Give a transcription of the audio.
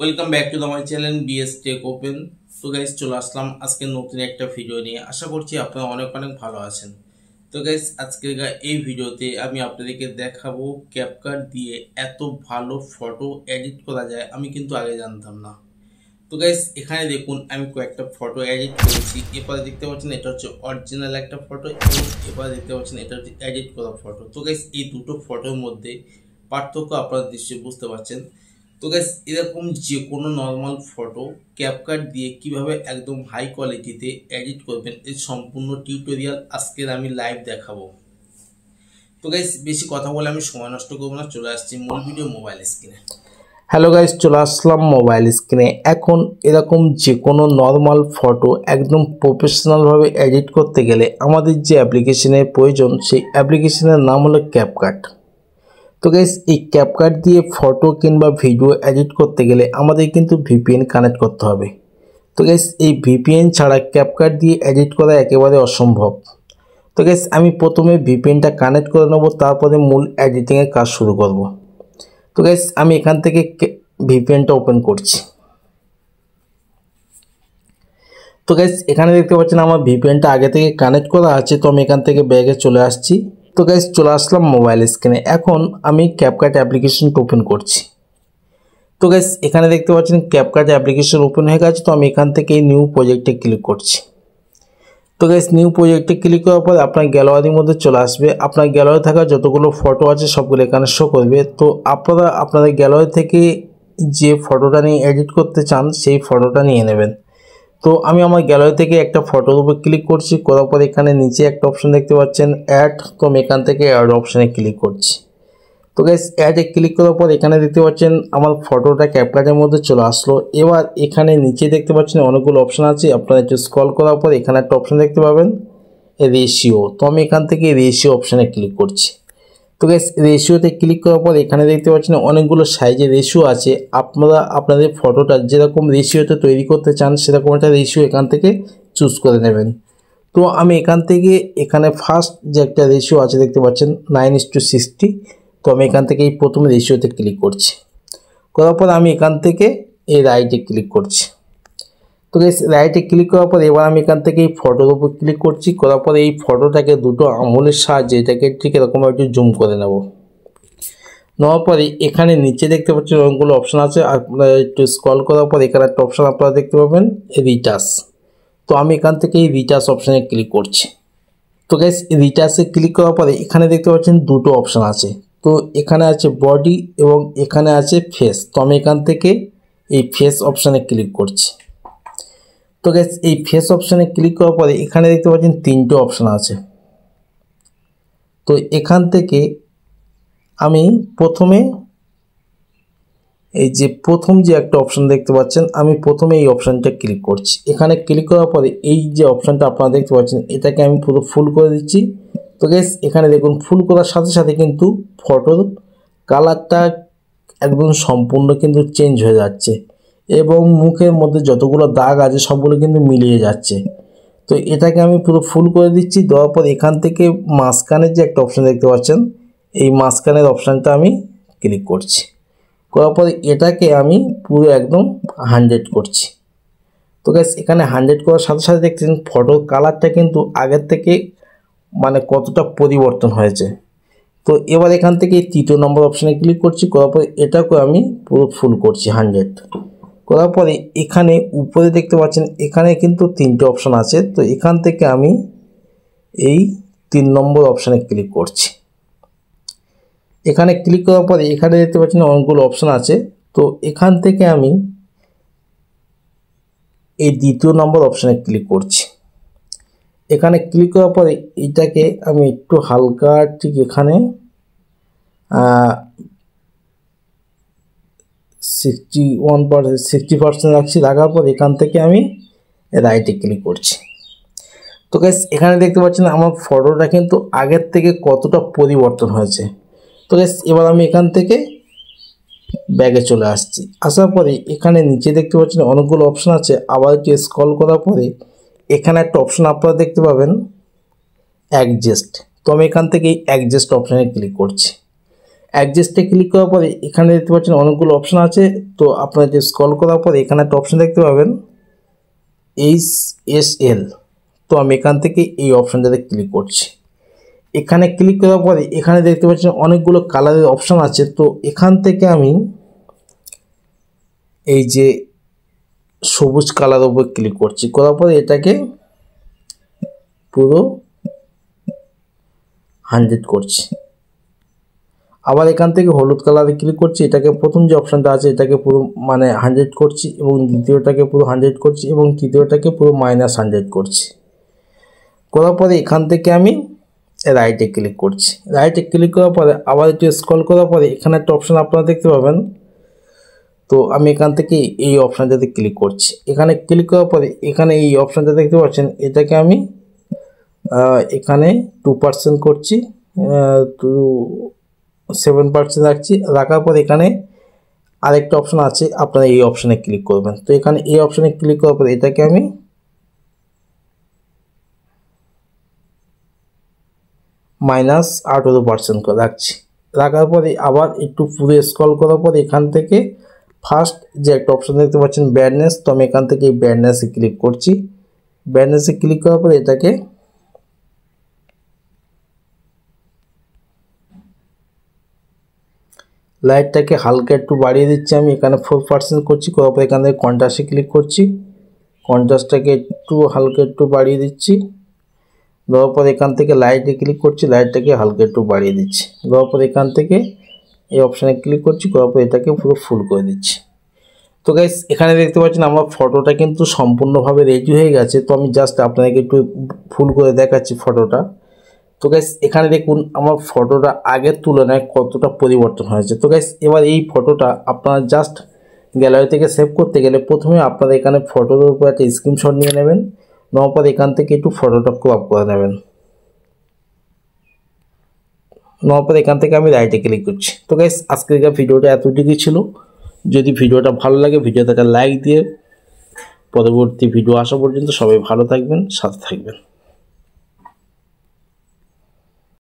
Welcome back to my channel BS tech open. তো guys চলে আসলাম আজকে নতুন একটা ভিডিও নিয়ে। আশা করছি আপনারা অনেক অনেক ভালো আছেন। তো গাইস আজকে এই ভিডিওতে আমি আপনাদেরকে দেখাবো ক্যাপকাট দিয়ে এত ভালো ফটো এডিট করা যায় আমি কিন্তু আগে জানতাম না। তো গাইস এখানে দেখুন আমি কয়েকটা ফটো এডিট করেছি। এরপরে দেখতে পাচ্ছেন এটা হচ্ছে অরিজিনাল একটা ফটো এবং এরপরে দেখতে পাচ্ছেন এটা হচ্ছে এডিট করা ফটো। তো গাইস এই দুটো ফটোর মধ্যে পার্থক্য আপনারা নিশ্চয়ই বুঝতে পারছেন। তো গাইস এরকম যে কোনো নর্মাল ফটো ক্যাপকাট দিয়ে কিভাবে একদম হাই কোয়ালিটিতে এডিট করবেন এই সম্পূর্ণ টিউটোরিয়াল আজকের আমি লাইভ দেখাবো। তো গাইস বেশি কথা বলে আমি সময় নষ্ট করবো না, চলে আসছি মূল ভিডিও মোবাইল স্ক্রিনে। হ্যালো গাইস, চলে আসলাম মোবাইল স্ক্রিনে। এখন এরকম যে কোনো নর্মাল ফটো একদম প্রফেশনালভাবে এডিট করতে গেলে আমাদের যে অ্যাপ্লিকেশনের প্রয়োজন সেই অ্যাপ্লিকেশনের নাম হলো ক্যাপকাট। তো গাইস এই ক্যাপকাট দিয়ে ফটো কিংবা ভিডিও এডিট করতে গেলে আমাদের কিন্তু ভিপিএন কানেক্ট করতে হবে। তো গাইস এই ভিপিএন ছাড়া ক্যাপকাট দিয়ে এডিট করা একেবারে অসম্ভব। তো গাইস আমি প্রথমে ভিপিএনটা কানেক্ট করে নেব, তারপরে মূল এডিটিংয়ের কাজ শুরু করব। তো গাইস আমি এখান থেকে ভিপিএনটা ওপেন করছি। তো গাইস এখানে দেখতে পাচ্ছেন আমার ভিপিএনটা আগে থেকে কানেক্ট করা আছে। তো আমি এখান থেকে ব্যাগে চলে আসছি। তো গাইস চলে আসলাম মোবাইল স্ক্রিনে। এখন আমি ক্যাপকাট অ্যাপ্লিকেশনটা ওপেন করছি। তো গাইস এখানে দেখতে পাচ্ছেন ক্যাপকাট অ্যাপ্লিকেশন ওপেন হয়ে গেছে। তো আমি এখান থেকে নিউ প্রজেক্টে ক্লিক করছি। তো গাইস নিউ প্রজেক্টে ক্লিক করার পর আপনার গ্যালারির মধ্যে চলে আসবে। আপনার গ্যালারি থাকা যতগুলো ফটো আছে সবগুলো এখানে শো করবে। তো আপনারা আপনাদের গ্যালারি থেকে যে ফটোটা নিয়ে এডিট করতে চান সেই ফটোটা নিয়ে নেবেন। তো আমি আমার গ্যালারি থেকে একটা ফটোর উপর ক্লিক করছি, করার পর এখানে নিচে একটা অপশন দেখতে পাচ্ছেন অ্যাড। তো আমি এখান থেকে অ্যাড অপশানে ক্লিক করছি। তো গাইস অ্যাডে ক্লিক করার পর এখানে দেখতে পাচ্ছেন আমার ফটোটা ক্যাপকাটের মধ্যে চলে আসলো। এবার এখানে নিচে দেখতে পাচ্ছেন অনেকগুলো অপশান আছে। আপনারা একটু স্ক্রল করার পর এখানে একটা অপশান দেখতে পাবেন রেশিও। তো আমি এখান থেকে রেশিও অপশানে ক্লিক করছি। তো গাইস রেশিওতে ক্লিক করার পর এখানে দেখতে পাচ্ছেন অনেকগুলো সাইজের রেশিও আছে। আপনারা আপনাদের ফটোটা যেরকম রেশিওতে তৈরি করতে চান সেরকম একটা রেশিও এখান থেকে চুজ করে নেবেন। তো আমি এখান থেকে এখানে ফার্স্ট যে একটা রেশিও আছে দেখতে পাচ্ছেন 9:60। তো আমি এখান থেকে এই প্রথম রেশিওতে ক্লিক করছি। করার পর আমি এখান থেকে এই রাইটে ক্লিক করছি। তো গাইস রাইটে ক্লিক করার পর এবার আমি এখান থেকে এই ফটোর উপর ক্লিক করছি। করার পর এই ফটোটাকে দুটো আঙুলের সাহায্যে এটাকে ঠিক এরকমভাবে একটু জুম করে নেব। নেওয়ার পরে এখানে নিচে দেখতে পাচ্ছেন অনেকগুলো অপশান আছে। আপনারা একটু স্ক্রল করার পর এখানে একটা অপশান আপনারা দেখতে পাবেন রিটাচ। তো আমি এখান থেকে এই রিটাচ অপশানে ক্লিক করছি। তো গাইস রিটাচে ক্লিক করার পরে এখানে দেখতে পাচ্ছেন দুটো অপশান আছে। তো এখানে আছে বডি এবং এখানে আছে ফেস। তো আমি এখান থেকে এই ফেস অপশানে ক্লিক করছি। তো গাইস এই ফেস অপশানে ক্লিক করার পরে এখানে দেখতে পাচ্ছেন তিনটে অপশান আছে। তো এখান থেকে আমি প্রথমে এই যে প্রথম যে একটা অপশান দেখতে পাচ্ছেন আমি প্রথমে এই অপশানটা ক্লিক করছি। এখানে ক্লিক করার পরে এই যে অপশানটা আপনারা দেখতে পাচ্ছেন এটাকে আমি পুরো ফুল করে দিচ্ছি। তো গাইস এখানে দেখুন ফুল করার সাথে সাথে কিন্তু ফটোর কালারটা একদম সম্পূর্ণ কিন্তু চেঞ্জ হয়ে যাচ্ছে এবং মুখের মধ্যে যতগুলো দাগ আছে সবগুলো কিন্তু মিলিয়ে যাচ্ছে। তো এটাকে আমি পুরো ফুল করে দিচ্ছি। দেওয়ার পর এখান থেকে মাঝখানের যে একটা অপশান দেখতে পাচ্ছেন এই মাঝখানের অপশানটা আমি ক্লিক করছি। করার পরে এটাকে আমি পুরো একদম 100 করছি। তো গাইস এখানে 100 করার সাথে সাথে দেখছেন ফটোর কালারটা কিন্তু আগের থেকে মানে কতটা পরিবর্তন হয়েছে। তো এবার এখান থেকে তৃতীয় নম্বর অপশানে ক্লিক করছি। করার পরে এটাকে আমি পুরো ফুল করছি 100 করার পরে এখানে উপরে দেখতে পাচ্ছেন এখানে কিন্তু তিনটে অপশান আছে। তো এখান থেকে আমি এই 3 নম্বর অপশানে ক্লিক করছি। এখানে ক্লিক করার পরে এখানে দেখতে পাচ্ছেন অনেকগুলো অপশান আছে। তো এখান থেকে আমি এই দ্বিতীয় নম্বর অপশানে ক্লিক করছি। এখানে ক্লিক করার পরে এটাকে আমি একটু হালকা ঠিক এখানে 60% রাখছি। রাখার পর এখান থেকে আমি রাইটে ক্লিক করছি। তো গাইস এখানে দেখতে পাচ্ছেন আমার ফটোটা কিন্তু আগের থেকে কতটা পরিবর্তন হয়েছে। তো গাইস এবার আমি এখান থেকে ব্যাগে চলে আসছি। আসার পরে এখানে নিচে দেখতে পাচ্ছেন অনেকগুলো অপশান আছে। আবার একটু স্ক্রল করার পরে এখানে একটা অপশান আপনারা দেখতে পাবেন অ্যাডজাস্ট। তো আমি এখান থেকে এই অ্যাডজাস্ট অপশানে ক্লিক করছি। অ্যাডজাস্টে ক্লিক করার পরে এখানে দেখতে পাচ্ছেন অনেকগুলো অপশান আছে। তো আপনারা যে স্ক্রল করার পরে এখানে একটা অপশান দেখতে পাবেন HSL। তো আমি এখান থেকে এই অপশানটাতে ক্লিক করছি। এখানে ক্লিক করার পরে এখানে দেখতে পাচ্ছেন অনেকগুলো কালারের অপশান আছে। তো এখান থেকে আমি এই যে সবুজ কালার উপর ক্লিক করছি, করার পরে এটাকে পুরো 100 করছি। আবার এখান থেকে হলুদ কালারে ক্লিক করছি, এটাকে প্রথম যে অপশানটা আছে এটাকে পুরো 100 করছি, এবং দ্বিতীয়টাকে পুরো 100 করছি, এবং তৃতীয়টাকে পুরো -100 করছি। করার পরে এখান থেকে আমি রাইটে ক্লিক করছি। রাইটে ক্লিক করার পরে আবার একটু স্ক্রল করার পরে এখানে একটা অপশান আপনারা দেখতে পাবেন। তো আমি এখান থেকে এই অপশানটাতে ক্লিক করছি। এখানে ক্লিক করার পরে এখানে এই অপশানটা দেখতে পাচ্ছেন, এটাকে আমি এখানে 2% করছি, 7% রাখছি। রাখার পর এখানে আরেকটা অপশান আছে, আপনারা এই অপশানে ক্লিক করবেন। তো এখানে এই অপশানে ক্লিক করার পরে এটাকে আমি -18% করে রাখছি। রাখার পরে আবার একটু পুরো স্ক্রল করার পরে এখান থেকে ফার্স্ট যে একটা অপশান দেখতে পাচ্ছেন ব্রাইটনেস, তো আমি এখান থেকে এই ব্রাইটনেসে ক্লিক করছি। ব্রাইটনেসে ক্লিক করার পরে এটাকে লাইটটাকে হালকা একটু বাড়িয়ে দিচ্ছি। আমি এখানে 4% করছি। করার পরে এখান থেকে কন্ট্রাস্টে ক্লিক করছি। কন্ট্রাস্টটাকে একটু হালকা একটু বাড়িয়ে দিচ্ছি। দেওয়ার পর এখান থেকে লাইটে ক্লিক করছি, লাইটটাকে হালকা একটু বাড়িয়ে দিচ্ছি। দেওয়ার পর এখান থেকে এই অপশানে ক্লিক করছি, করার পর এটাকে পুরো ফুল করে দিচ্ছি। তো গাইস এখানে দেখতে পাচ্ছেন আমার ফটোটা কিন্তু সম্পূর্ণভাবে রেডি হয়ে গেছে। তো আমি জাস্ট আপনাদেরকে একটু ফুল করে দেখাচ্ছি ফটোটা। তো গাইস এখানে দেখুন আমার ফটোটা আগের তুলনায় কতটা পরিবর্তন হয়েছে। তো গাইস এবার এই ফটোটা আপনারা জাস্ট গ্যালারি থেকে সেভ করতে গেলে প্রথমে আপনারা এখানে ফটোর উপর একটা স্ক্রিনশট নিয়ে নেবেন। নেওয়ার পর এখান থেকে একটু ফটোটা ক্রপ করে নেবেন। নেওয়ার পর এখান থেকে আমি রাইটে ক্লিক করছি। তো গাইস আজকের ভিডিওটা এতটুকুই ছিল। যদি ভিডিওটা ভালো লাগে ভিডিওতে একটা লাইক দিয়ে পরবর্তী ভিডিও আসা পর্যন্ত সবাই ভালো থাকবেন, সাথে থাকবেন।